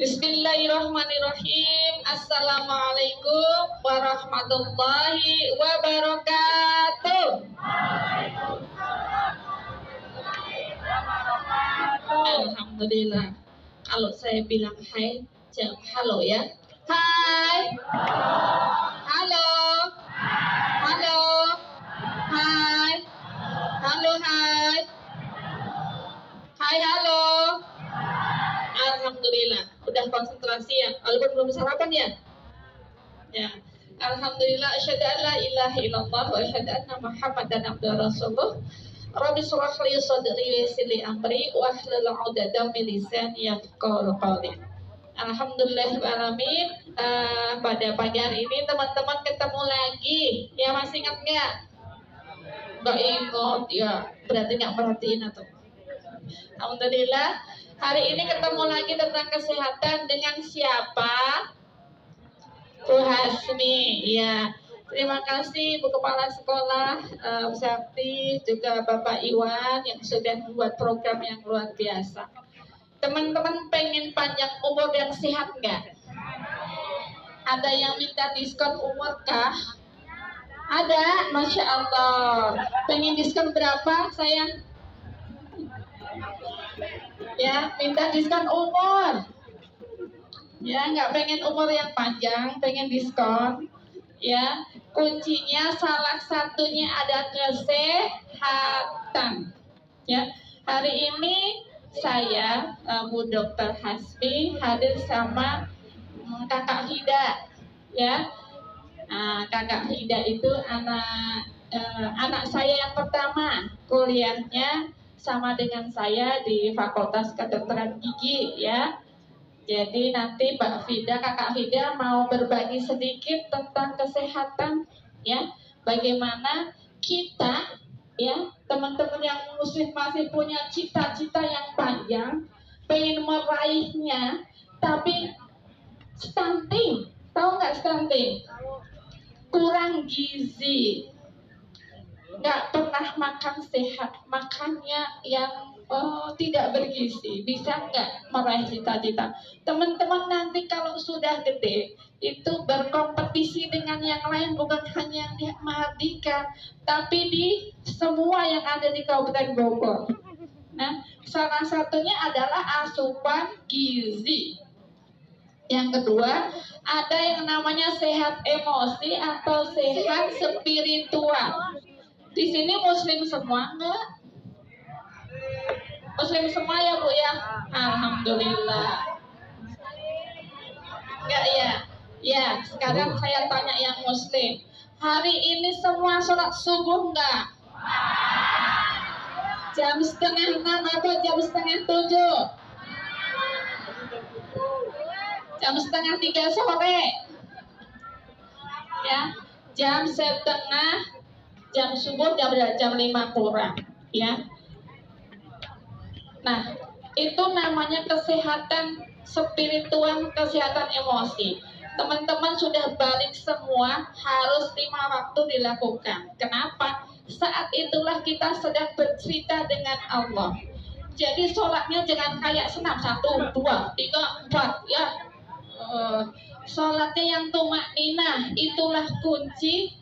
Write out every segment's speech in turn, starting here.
Bismillahirrahmanirrahim. Assalamualaikum warahmatullahi wabarakatuh. Alhamdulillah. Kalau saya bilang hai, jawab halo ya. Hai. Halo. Halo. Hai. Halo, hai. Hai, halo. Alhamdulillah, udah konsentrasi ya. Walaupun belum sarapan ya. Ya. Alhamdulillah, asyhadu an la ilaha illallah wa asyhadu anna Muhammadan abduhu rasulullah. Rabbi shrah li sadri wa yassir li amri wahlul 'uqdatam min lisani yafqahu qawli. Alhamdulillah alamin. Pada pagi hari ini teman-teman ketemu lagi. Ya, masih ingat nggak? Nggak ingat ya, berarti nggak perhatiin atau. Alhamdulillah, hari ini ketemu lagi tentang kesehatan dengan siapa? Bu Hasmi, ya. Terima kasih Bu Kepala Sekolah, Bu Sakti, juga Bapak Iwan yang sudah membuat program yang luar biasa. Teman-teman pengen panjang umur dan sehat nggak? Ada yang minta diskon umur kah? Ada, Masya Allah. Pengen diskon berapa, sayang? Ya, minta diskon umur. Ya, nggak pengen umur yang panjang, pengen diskon. Ya, kuncinya salah satunya ada kesehatan. Ya, hari ini saya Bu Dr. Hasmi hadir sama Kakak Hida. Ya, Kakak Hida itu anak saya yang pertama, kuliahnya sama dengan saya di Fakultas Kedokteran Gigi ya. Jadi nanti Mbak Fida, Kakak Fida mau berbagi sedikit tentang kesehatan ya. Bagaimana kita ya, teman-teman yang muslim masih punya cita-cita yang panjang, pengen meraihnya, tapi stunting, tahu nggak stunting? Kurang gizi, nggak pernah makan sehat, makannya yang tidak bergizi, bisa nggak meraih cita-cita? Teman-teman nanti kalau sudah gede itu berkompetisi dengan yang lain, bukan hanya di Mahardika, tapi di semua yang ada di Kabupaten Bogor. Nah, salah satunya adalah asupan gizi. Yang kedua, ada yang namanya sehat emosi atau sehat spiritual. Di sini muslim semua enggak? Muslim semua ya Bu ya? Alhamdulillah. Enggak ya? Ya, sekarang saya tanya yang muslim. Hari ini semua sholat subuh enggak? Jam 5:30 atau jam 2:30? Jam 2:30 sore. Ya, jam 4:30, jam subuh jam 5 kurang ya. Nah, itu namanya kesehatan spiritual, kesehatan emosi. Teman-teman sudah balik semua, harus 5 waktu dilakukan. Kenapa? Saat itulah kita sedang bercerita dengan Allah. Jadi sholatnya jangan kayak senam 1, 2, 3, 4 ya. Sholatnya yang tumakninah, itulah kunci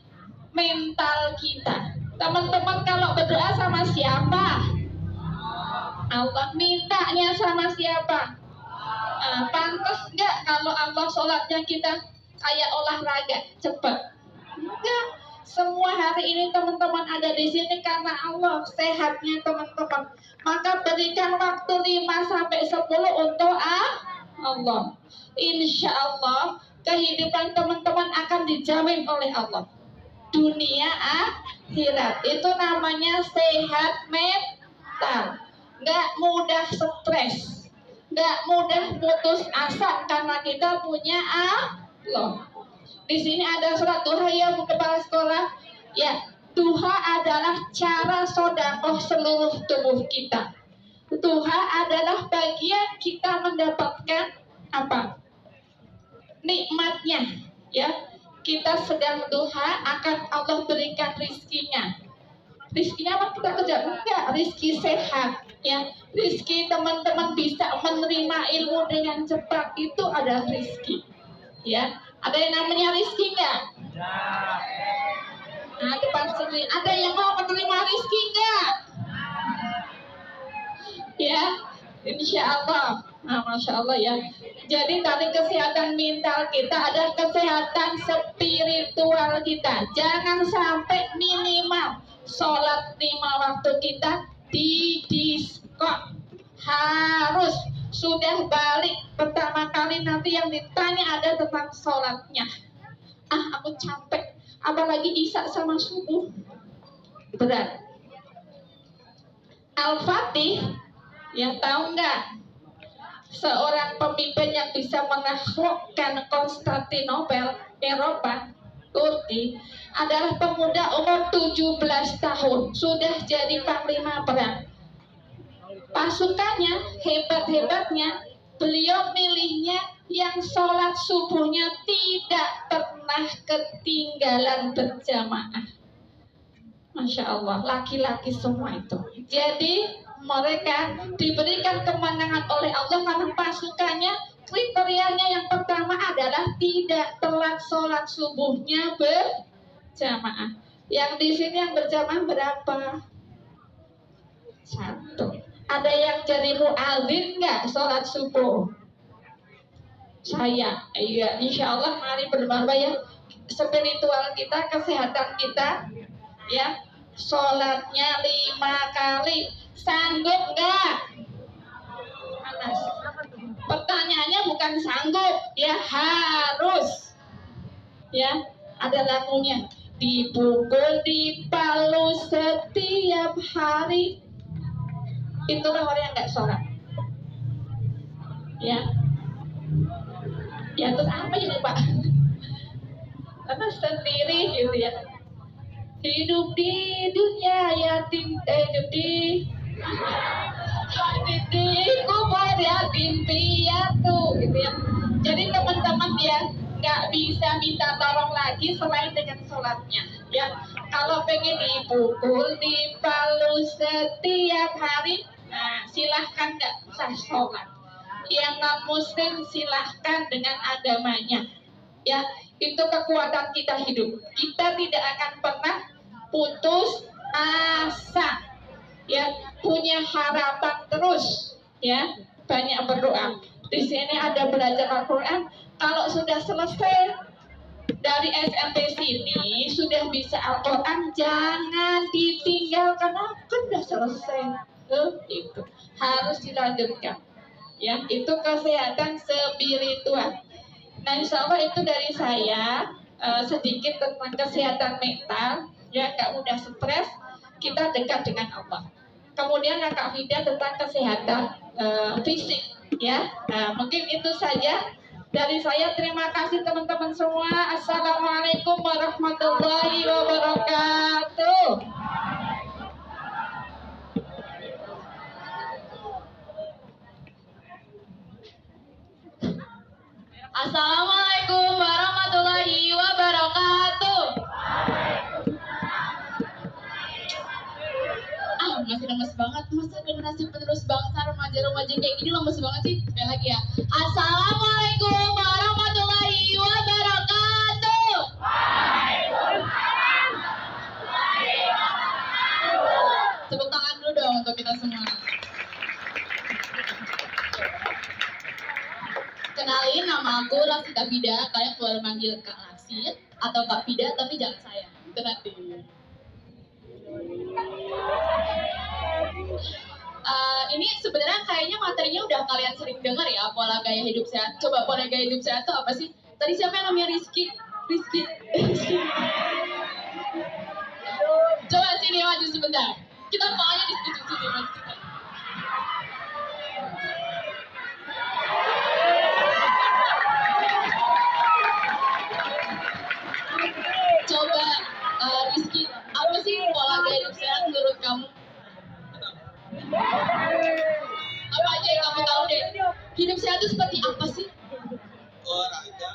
mental kita. Teman-teman kalau berdoa sama siapa? Allah. Mintanya sama siapa? Pantas nggak kalau Allah sholatnya kita kayak olahraga cepat? Enggak. Semua hari ini teman-teman ada di sini karena Allah, sehatnya teman-teman. Maka berikan waktu 5-10 untuk Allah. Insya Allah kehidupan teman-teman akan dijamin oleh Allah. Dunia akhirat. Itu namanya sehat mental. Nggak mudah stres, nggak mudah putus asa karena kita punya Allah. Di sini ada surat duha ya Bu Kepala Sekolah. Ya, duha adalah cara sedekah seluruh tubuh kita. Duha adalah bagian kita mendapatkan apa? Nikmatnya ya. Kita sedang duha akan Allah berikan rizkinya. Rizkinya apa kita kerja? Enggak, rizki sehat ya. Rizki teman-teman bisa menerima ilmu dengan cepat, itu adalah rizki. Ya, ada yang namanya rizki nggak? Nah, depan sini ada yang mau menerima rizki nggak? Ya, insya Allah. Nah, masya Allah ya. Jadi dari kesehatan mental kita ada kesehatan spiritual kita. Jangan sampai minimal sholat 5 waktu kita di diskon. Harus sudah balik pertama kali, nanti yang ditanya ada tentang sholatnya. Ah, aku capek. Apalagi isya sama subuh. Berat. Al-Fatih, yang tahu nggak? Seorang pemimpin yang bisa menaklukkan Konstantinopel, Eropa, Turki, adalah pemuda umur 17 tahun, sudah jadi panglima perang. Pasukannya hebat-hebatnya, beliau milihnya yang sholat subuhnya tidak pernah ketinggalan berjamaah. Masya Allah, laki-laki semua itu. Jadi mereka diberikan kemenangan oleh Allah karena pasukannya kriterianya yang pertama adalah tidak telat sholat subuhnya berjamaah. Yang di sini yang berjamaah berapa? 1. Ada yang jadi muadzin nggak sholat subuh? Saya. Iya, insya Allah mari berbamba ya. Spiritual kita, kesehatan kita, ya. Sholatnya 5 kali, sanggup nggak? Panas. Pertanyaannya bukan sanggup, ya harus. Ya, ada lagunya. Dipukul, dipalu setiap hari. Itulah orang yang nggak sholat. Ya, ya terus apa ini Pak? Karena sendiri gitu ya. Hidup di dunia yatim, hidup di kubur yatim piatu, gitu ya. Jadi teman-teman ya, nggak bisa minta tolong lagi selain dengan sholatnya. Ya, kalau pengen dipukul, dipalu setiap hari, nah silahkan, nggak usah sholat. Yang non muslim silahkan dengan agamanya. Ya, itu kekuatan kita hidup. Kita tidak akan pernah putus asa. Ya, punya harapan terus. Ya, banyak berdoa. Di sini ada belajar Al-Quran. Kalau sudah selesai dari SMP sini, sudah bisa Al-Quran, jangan ditinggal karena kan sudah selesai. Itu harus dilanjutkan. Ya, itu kesehatan spiritual. Nah, insya Allah itu dari saya sedikit tentang kesehatan mental, ya nggak mudah stres, kita dekat dengan Allah. Kemudian Kak Fida tentang kesehatan fisik, ya. Nah, mungkin itu saja dari saya. Terima kasih teman-teman semua. Assalamualaikum warahmatullahi wabarakatuh. Assalamualaikum warahmatullahi wabarakatuh. Masih lemes banget. Masa generasi penerus bangsa remaja-remaja kayak gini lemes banget sih. Sekali lagi ya. Assalamualaikum warahmatullahi wabarakatuh. Tepuk tangan dulu dong untuk kita semua. Kenalin, nama aku Laksita Fida. Kalian boleh manggil Kak Laksit atau Kak Fida, tapi jangan saya. Itu nanti. Ini sebenarnya kayaknya materinya udah kalian sering dengar ya, pola gaya hidup sehat. Coba pola gaya hidup sehat itu apa sih? Tadi siapa yang namanya Rizky? Coba sini maju sebentar. Kita maunya di sini maju. Coba Rizky, apa sih pola gaya hidup sehat menurut kamu? Apa aja yang kamu tahu deh? Hidup sehat itu seperti apa sih? Olahraga,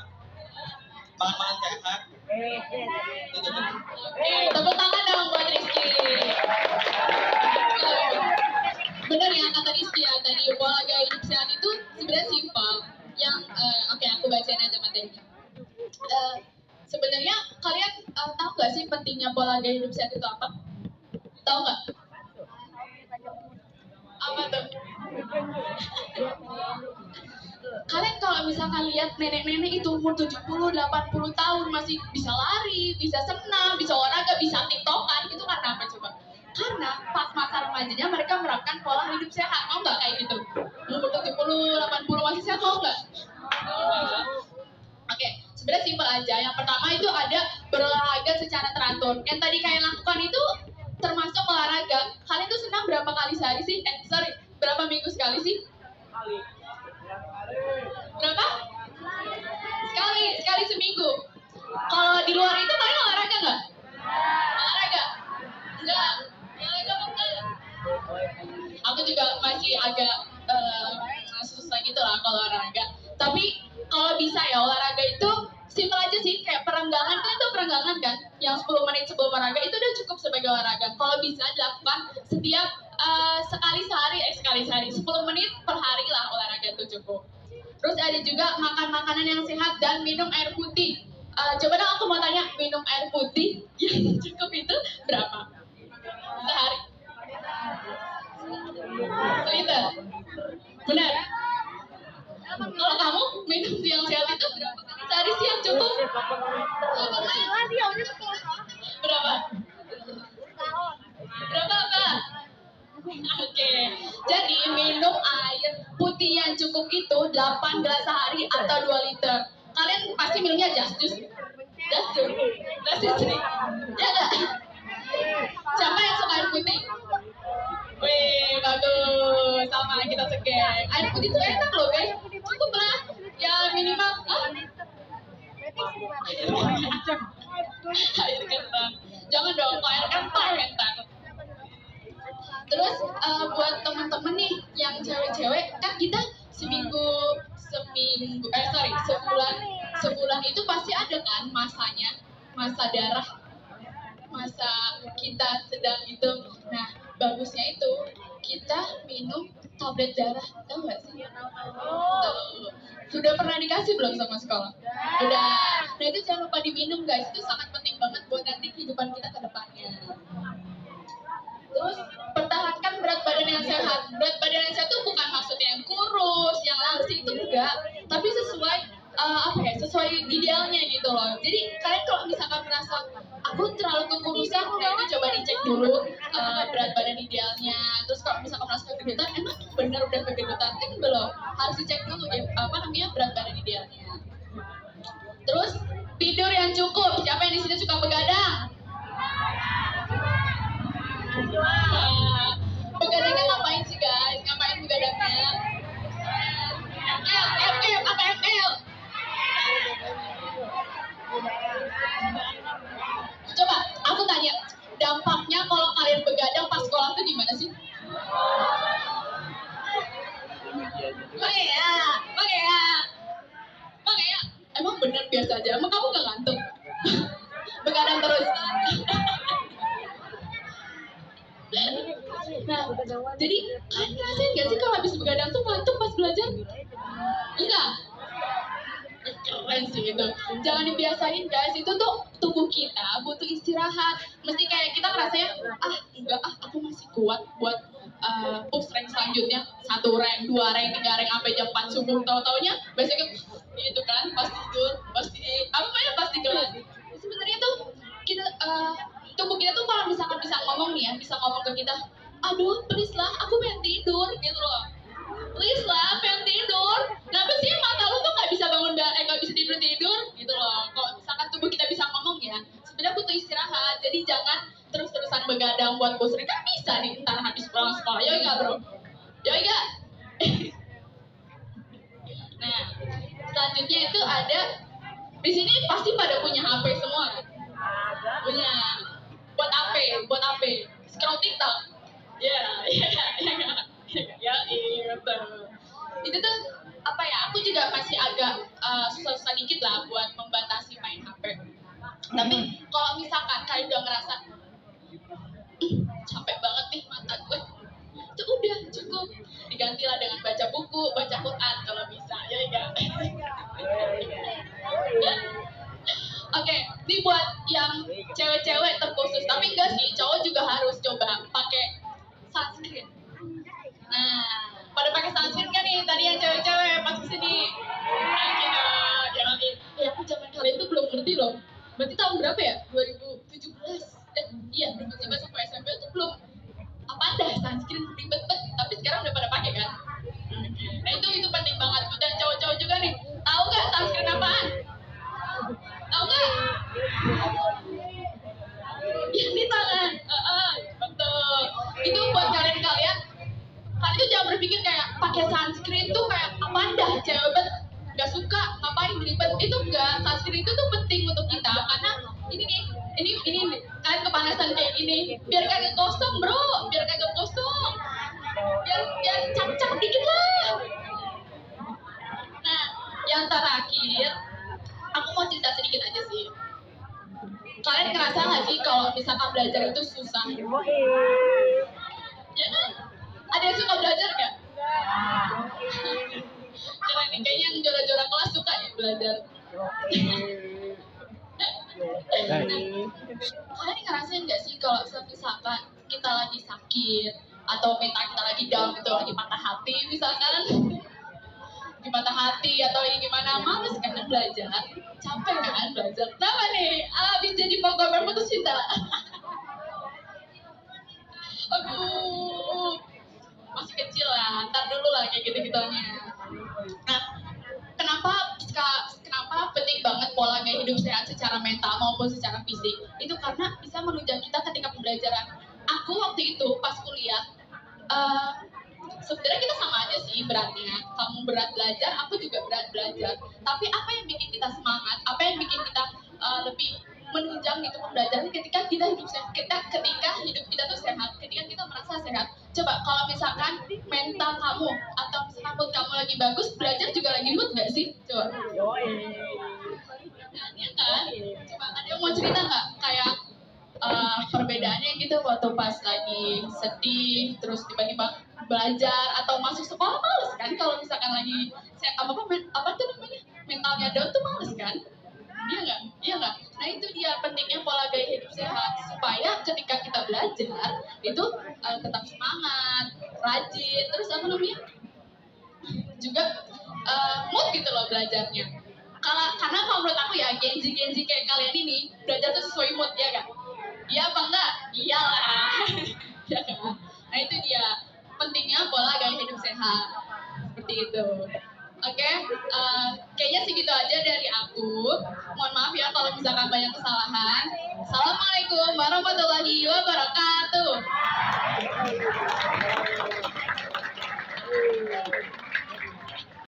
makan sehat. Tepuk tangan dong buat Rizky. Bener ya kata Rizky. nggak sih pentingnya pola gaya hidup sehat itu apa? Tahu nggak? Apa tuh? Kalian kalau misalkan lihat nenek-nenek itu umur 70, 80 tahun masih bisa lari, bisa senam, bisa olahraga, bisa tiktokan, itu karena apa coba? Karena pas masa remajanya mereka menerapkan pola hidup sehat, mau nggak kayak gitu? Umur 70, 80 masih sehat, mau nggak? Oke, sebenarnya simpel aja. Yang pertama itu ada berolahraga secara teratur. Yang tadi kalian lakukan itu termasuk olahraga. Kalian tuh senam berapa kali sehari sih? Berapa minggu sekali sih? Berapa? Sekali seminggu. Kalau di luar itu kalian olahraga nggak? Olahraga? Enggak. Olahraga apa enggak? Aku juga masih agak susah gitu lah kalau olahraga. Tapi kalau bisa ya olahraga itu simpel aja sih, kayak perenggangan kan itu perenggangan kan, yang 10 menit sebelum olahraga itu udah cukup sebagai olahraga. Kalau bisa dilakukan setiap sekali sehari 10 menit per hari lah olahraga itu cukup. Terus ada juga makan makanan yang sehat dan minum air putih. Coba dong aku mau tanya, minum air putih yang cukup itu berapa sehari? Seliter? Benar? Kalau kamu minum yang sehat itu berapa kali sehari sih yang cukup? Berapa? Berapa Kak? Oke, jadi minum air putih yang cukup itu 8 gelas sehari atau 2 liter. Kalian pasti minumnya just juice. Just juice nih. Ya nggak? Siapa yang suka air putih? Wih, bagus. Sama kita segeng. Air putih itu enak loh guys. Cukup lah. Ya minimal. Air kentang. Jangan dong, kalau air kentang. Terus buat teman-teman nih yang cewek-cewek, kan kita sebulan itu pasti ada kan masanya, masa darah, masa kita sedang itu. Nah, bagusnya itu kita minum tablet darah, tahu nggak sih? Tahu. Sudah pernah dikasih belum sama sekolah? Udah. Nah itu jangan lupa diminum guys, itu sangat penting banget buat nanti kehidupan kita ke depannya. Terus pertahankan berat badan yang sehat. Berat badan yang sehat itu bukan maksudnya yang kurus, yang langsing, itu enggak, tapi sesuai idealnya gitu loh. Jadi kalian kalau misalkan merasa aku terlalu kekurusan, nah itu coba dicek dulu berat badan idealnya. Terus kalau misalkan merasa kegendutan, emang benar udah kegendutan kan belum? Harus dicek dulu ya berat badan idealnya. Terus tidur yang cukup. Siapa yang di sini suka begadang? Begadangnya ngapain sih guys? Ngapain begadangnya? ML. Coba aku tanya, dampaknya kalau kalian begadang pas sekolah tuh gimana sih? Oke ya. Emang bener biasa aja. Emang kamu gak ngantuk? Begadang terus. Nah, jadi kalian ngerasain gak sih kalau habis begadang tuh ngantuk pas belajar? Enggak? Keren sih itu. Jangan dibiasain guys, itu tuh tubuh kita butuh istirahat. Mesti kayak kita ngerasanya, aku masih kuat buat push rank selanjutnya. 1 rank, 2 rank, 3 rank, sampai jam 4 subuh. Tahu-taunya biasanya gitu kan, pas tidur, pas kelas. Sebenarnya tuh kita tubuh kita tuh kalau misalkan bisa ngomong nih ya, bisa ngomong ke kita, aduh please lah, aku pengen tidur gitu loh. Please lah, pengen tidur. Kenapa sih mata lu tuh gak bisa gak bisa tidur gitu loh. Kalau misalkan tubuh kita bisa ngomong ya, sebenarnya butuh istirahat. Jadi jangan terus-terusan begadang buat pusing. Kan bisa nih, ntar habis pulang sekolah. Yoi gak bro? Yoi gak? Nah, selanjutnya itu ada, di sini pasti pada punya HP semua kan? Punya. Buat apa? Scroll TikTok. Ya. Itu tuh aku juga masih agak susah dikit lah buat membatasi main HP. Tapi kalau misalkan kalian udah ngerasa capek banget nih mata gue, itu udah cukup, digantilah dengan baca buku, baca Quran kalau bisa, ya enggak? Oke, ini buat yang cewek itu penting banget. Dan cowok-cowok juga nih, tahu nggak sunscreen apaan? Tahu nggak? Yang di tangan. Betul. Itu buat kalian tuh jangan berpikir kayak pakai sunscreen tuh kayak apaan dah cewek nggak suka ngapain ribet, itu enggak. Sunscreen itu tuh penting untuk kita karena ini kalian kepanasan kayak gini biar kagak kosong bro, biar kagak kosong, biar cap dikit lah. Nah yang terakhir aku mau cerita sedikit aja sih. Kalian ngerasa nggak sih kalau misalkan belajar itu susah? Ya kan? Ada yang suka belajar nggak? Keren nih, kayaknya yang juara-juara kelas suka ya belajar. Kalian ngerasain nggak sih kalau misalkan kita lagi sakit atau mental kita lagi down gitu, lagi patah hati misalkan, lagi patah hati atau yang gimana, males kan belajar, capek kan belajar. Kenapa nih? Abis jadi pokok putus cinta. Aduh, masih kecil lah, ntar dulu lah kayak gitu-gituannya. Nah, kenapa penting banget pola gaya hidup sehat secara mental maupun secara fisik? Itu karena bisa menunjang kita ketika pembelajaran. Aku waktu itu pas kuliah, sebenarnya kita sama aja sih beratnya. Kamu berat belajar, aku juga berat belajar. Tapi apa yang bikin kita semangat? Apa yang bikin kita lebih menunjang gitu pembelajaran ketika kita hidup sehat, ketika hidup kita tuh sehat, ketika kita merasa sehat. Coba kalau misalkan mental kamu atau misalkan mood kamu lagi bagus, belajar juga lagi mood nggak sih? Coba. Ya kan? Coba ada yang mau cerita nggak kayak perbedaannya gitu waktu pas lagi sedih, terus tiba-tiba belajar atau masuk sekolah males kan? Kalau misalkan lagi apa tuh namanya mentalnya down tuh males kan? Iya nggak? Nah itu dia pentingnya pola gaya hidup sehat supaya ketika kita belajar itu tetap semangat, rajin, terus apa namanya juga mood gitu loh belajarnya. Karena kalau menurut aku ya genzi kayak kalian ini belajar tuh sesuai mood ya kan? Iya apa enggak? Iyalah. Ya kan? Nah itu dia pentingnya pola gaya hidup sehat seperti itu. Oke, kayaknya segitu aja dari aku. Mohon maaf ya kalau misalkan banyak kesalahan. Assalamualaikum warahmatullahi wabarakatuh.